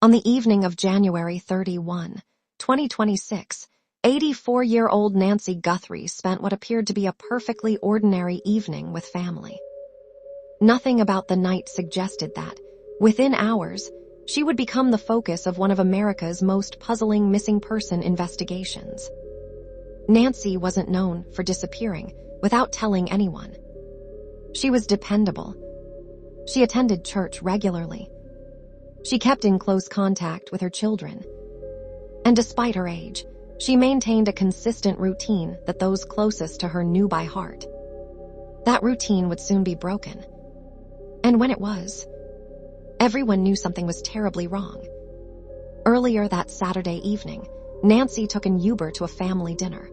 On the evening of January 31, 2026, 84-year-old Nancy Guthrie spent what appeared to be a perfectly ordinary evening with family. Nothing about the night suggested that, within hours, she would become the focus of one of America's most puzzling missing person investigations. Nancy wasn't known for disappearing without telling anyone. She was dependable. She attended church regularly. She kept in close contact with her children. And despite her age, she maintained a consistent routine that those closest to her knew by heart. That routine would soon be broken. And when it was, everyone knew something was terribly wrong. Earlier that Saturday evening, Nancy took an Uber to a family dinner.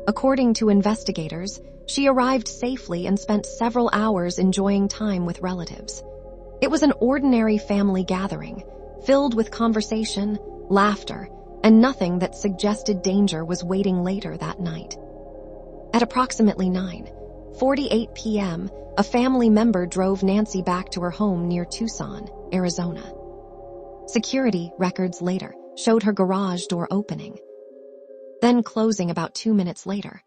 According to investigators, she arrived safely and spent several hours enjoying time with relatives. It was an ordinary family gathering, filled with conversation, laughter, and nothing that suggested danger was waiting later that night. At approximately 9:48 p.m., a family member drove Nancy back to her home near Tucson, Arizona. Security records later showed her garage door opening, then closing about 2 minutes later.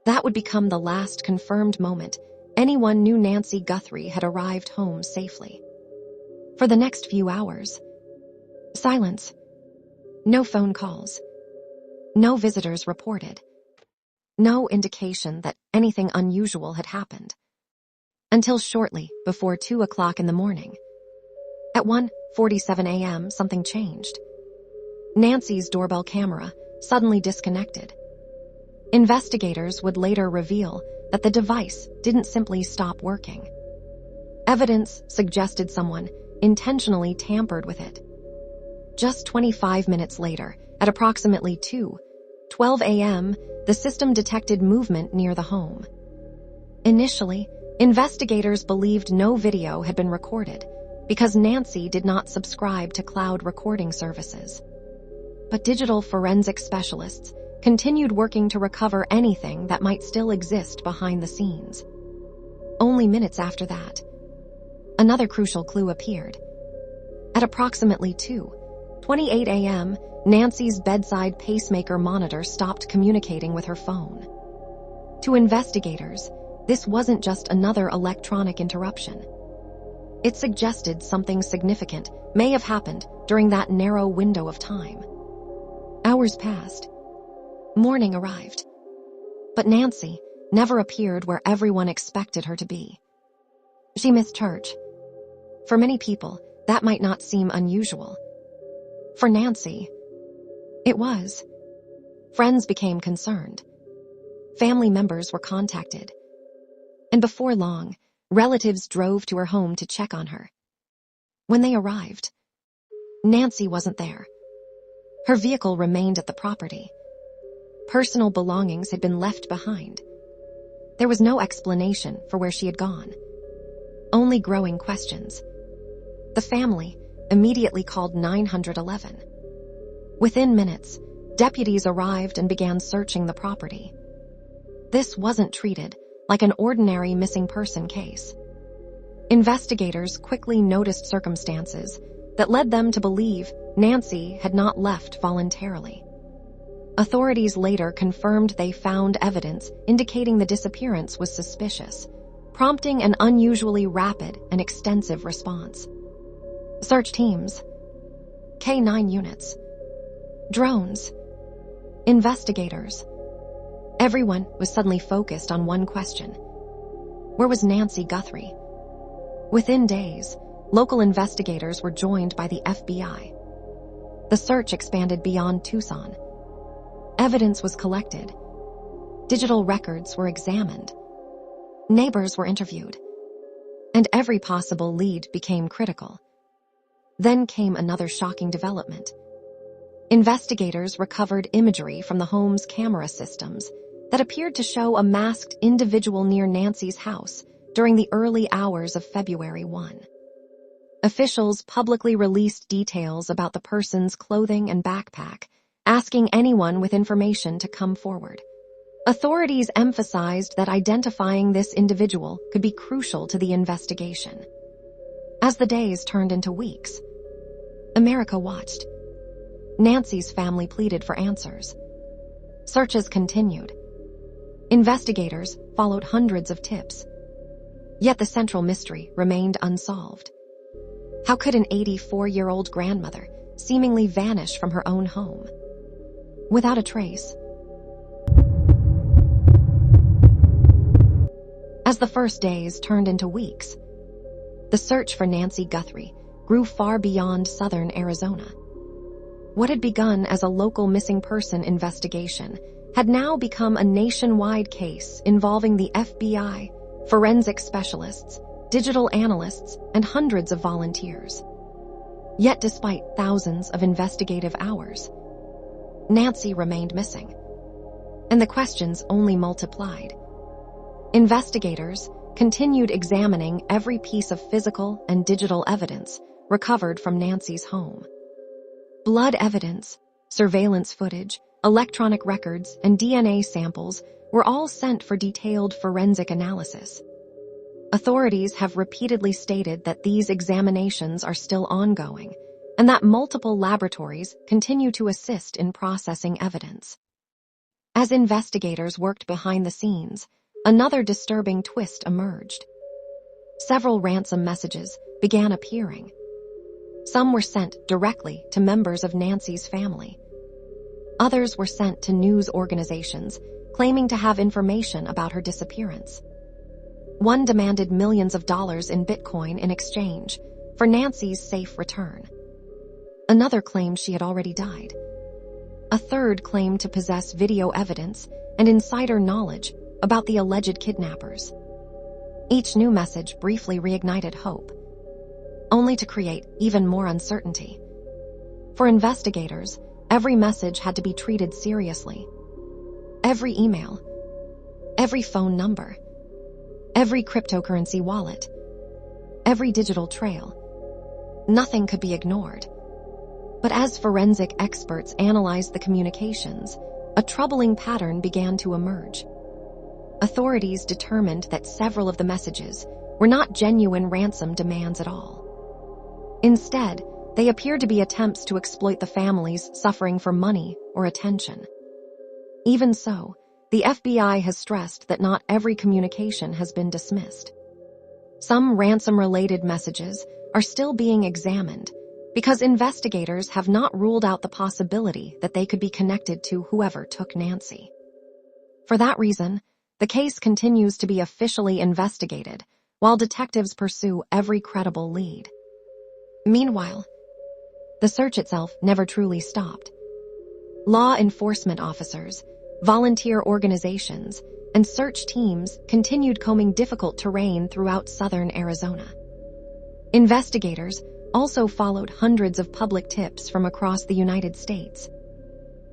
That would become the last confirmed moment anyone knew Nancy Guthrie had arrived home safely. For the next few hours, silence. No phone calls. No visitors reported. No indication that anything unusual had happened. Until shortly before 2 o'clock in the morning. At 1:47 a.m., something changed. Nancy's doorbell camera suddenly disconnected. Investigators would later reveal that the device didn't simply stop working. Evidence suggested someone intentionally tampered with it. Just 25 minutes later, at approximately 2:12 a.m., the system detected movement near the home. Initially, investigators believed no video had been recorded because Nancy did not subscribe to cloud recording services. But digital forensic specialists continued working to recover anything that might still exist behind the scenes. Only minutes after that, another crucial clue appeared. At approximately 2:28 a.m., Nancy's bedside pacemaker monitor stopped communicating with her phone. To investigators, this wasn't just another electronic interruption. It suggested something significant may have happened during that narrow window of time. Hours passed. Morning arrived. But Nancy never appeared where everyone expected her to be. She missed church. For many people, that might not seem unusual. For Nancy, it was. Friends became concerned. Family members were contacted. And before long, relatives drove to her home to check on her. When they arrived, Nancy wasn't there. Her vehicle remained at the property. Personal belongings had been left behind. There was no explanation for where she had gone. Only growing questions. The family immediately called 911. Within minutes, deputies arrived and began searching the property. This wasn't treated like an ordinary missing person case. Investigators quickly noticed circumstances that led them to believe Nancy had not left voluntarily. Authorities later confirmed they found evidence indicating the disappearance was suspicious, prompting an unusually rapid and extensive response. Search teams, K-9 units, drones, investigators. Everyone was suddenly focused on one question. Where was Nancy Guthrie? Within days, local investigators were joined by the FBI. The search expanded beyond Tucson. Evidence was collected. Digital records were examined. Neighbors were interviewed. And every possible lead became critical. Then came another shocking development. Investigators recovered imagery from the home's camera systems that appeared to show a masked individual near Nancy's house during the early hours of February 1. Officials publicly released details about the person's clothing and backpack, asking anyone with information to come forward. Authorities emphasized that identifying this individual could be crucial to the investigation. As the days turned into weeks, America watched. Nancy's family pleaded for answers. Searches continued. Investigators followed hundreds of tips. Yet the central mystery remained unsolved. How could an 84-year-old grandmother seemingly vanish from her own home without a trace? As the first days turned into weeks, the search for Nancy Guthrie grew far beyond southern Arizona. What had begun as a local missing person investigation had now become a nationwide case involving the FBI, forensic specialists, digital analysts, and hundreds of volunteers. Yet despite thousands of investigative hours, Nancy remained missing, and the questions only multiplied. Investigators continued examining every piece of physical and digital evidence recovered from Nancy's home. Blood evidence, surveillance footage, electronic records, and DNA samples were all sent for detailed forensic analysis. Authorities have repeatedly stated that these examinations are still ongoing and that multiple laboratories continue to assist in processing evidence. As investigators worked behind the scenes, another disturbing twist emerged. Several ransom messages began appearing. Some were sent directly to members of Nancy's family. Others were sent to news organizations claiming to have information about her disappearance. One demanded millions of dollars in Bitcoin in exchange for Nancy's safe return. Another claimed she had already died. A third claimed to possess video evidence and insider knowledge about the alleged kidnappers. Each new message briefly reignited hope, only to create even more uncertainty. For investigators, every message had to be treated seriously. Every email, every phone number, every cryptocurrency wallet, every digital trail. Nothing could be ignored. But as forensic experts analyzed the communications, a troubling pattern began to emerge. Authorities determined that several of the messages were not genuine ransom demands at all. Instead, they appeared to be attempts to exploit the families suffering for money or attention. Even so, the FBI has stressed that not every communication has been dismissed. Some ransom-related messages are still being examined because investigators have not ruled out the possibility that they could be connected to whoever took Nancy. For that reason, the case continues to be officially investigated while detectives pursue every credible lead. Meanwhile, the search itself never truly stopped. Law enforcement officers, volunteer organizations, and search teams continued combing difficult terrain throughout southern Arizona. Investigators also followed hundreds of public tips from across the United States.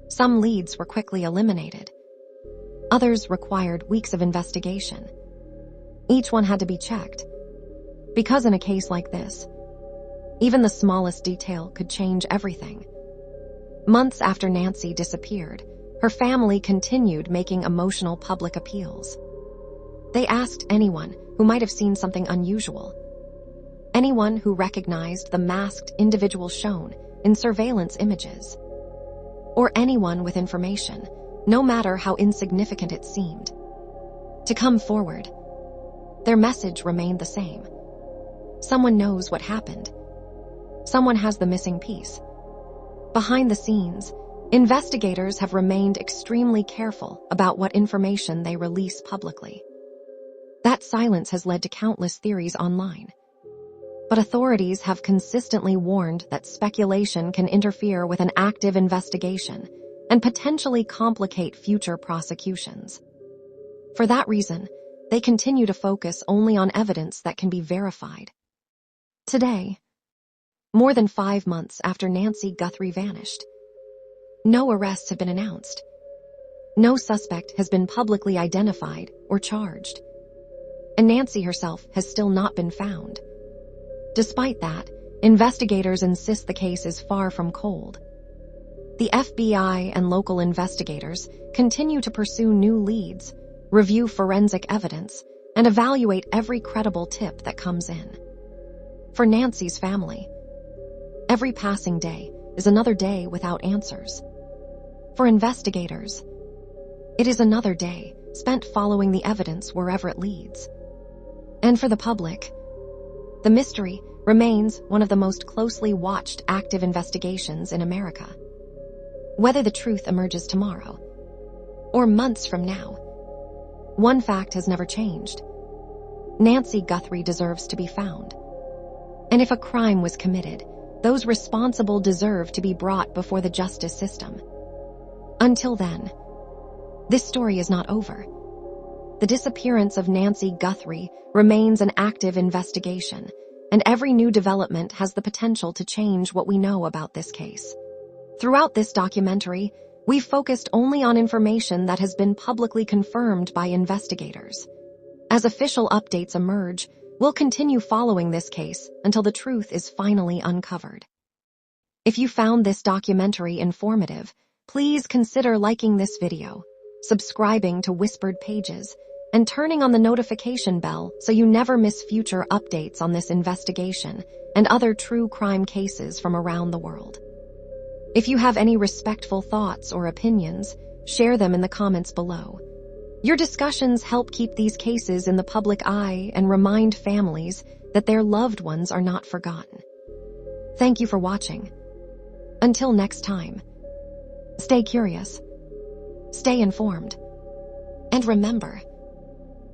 Some leads were quickly eliminated. Others required weeks of investigation. Each one had to be checked, because in a case like this, even the smallest detail could change everything. Months after Nancy disappeared, her family continued making emotional public appeals. They asked anyone who might have seen something unusual, anyone who recognized the masked individual shown in surveillance images, or anyone with information, no matter how insignificant it seemed, to come forward. Their message remained the same. Someone knows what happened. Someone has the missing piece. Behind the scenes, investigators have remained extremely careful about what information they release publicly. That silence has led to countless theories online. But authorities have consistently warned that speculation can interfere with an active investigation and potentially complicate future prosecutions. For that reason, they continue to focus only on evidence that can be verified. Today, more than 5 months after Nancy Guthrie vanished, no arrests have been announced. No suspect has been publicly identified or charged. And Nancy herself has still not been found. Despite that, investigators insist the case is far from cold. The FBI and local investigators continue to pursue new leads, review forensic evidence, and evaluate every credible tip that comes in. For Nancy's family, Every passing day is another day without answers. For investigators, it is another day spent following the evidence wherever it leads. And for the public, the mystery remains one of the most closely watched active investigations in America. Whether the truth emerges tomorrow or months from now, one fact has never changed. Nancy Guthrie deserves to be found. And if a crime was committed, those responsible deserve to be brought before the justice system. Until then, this story is not over. The disappearance of Nancy Guthrie remains an active investigation, and every new development has the potential to change what we know about this case. Throughout this documentary, we focused only on information that has been publicly confirmed by investigators. As official updates emerge, we'll continue following this case until the truth is finally uncovered. If you found this documentary informative, please consider liking this video, subscribing to Whispered Pages, and turning on the notification bell so you never miss future updates on this investigation and other true crime cases from around the world. If you have any respectful thoughts or opinions, share them in the comments below. Your discussions help keep these cases in the public eye and remind families that their loved ones are not forgotten. Thank you for watching. Until next time, stay curious, stay informed, and remember,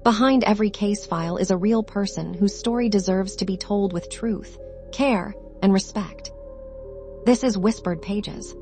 behind every case file is a real person whose story deserves to be told with truth, care, and respect. This is Whispered Pages.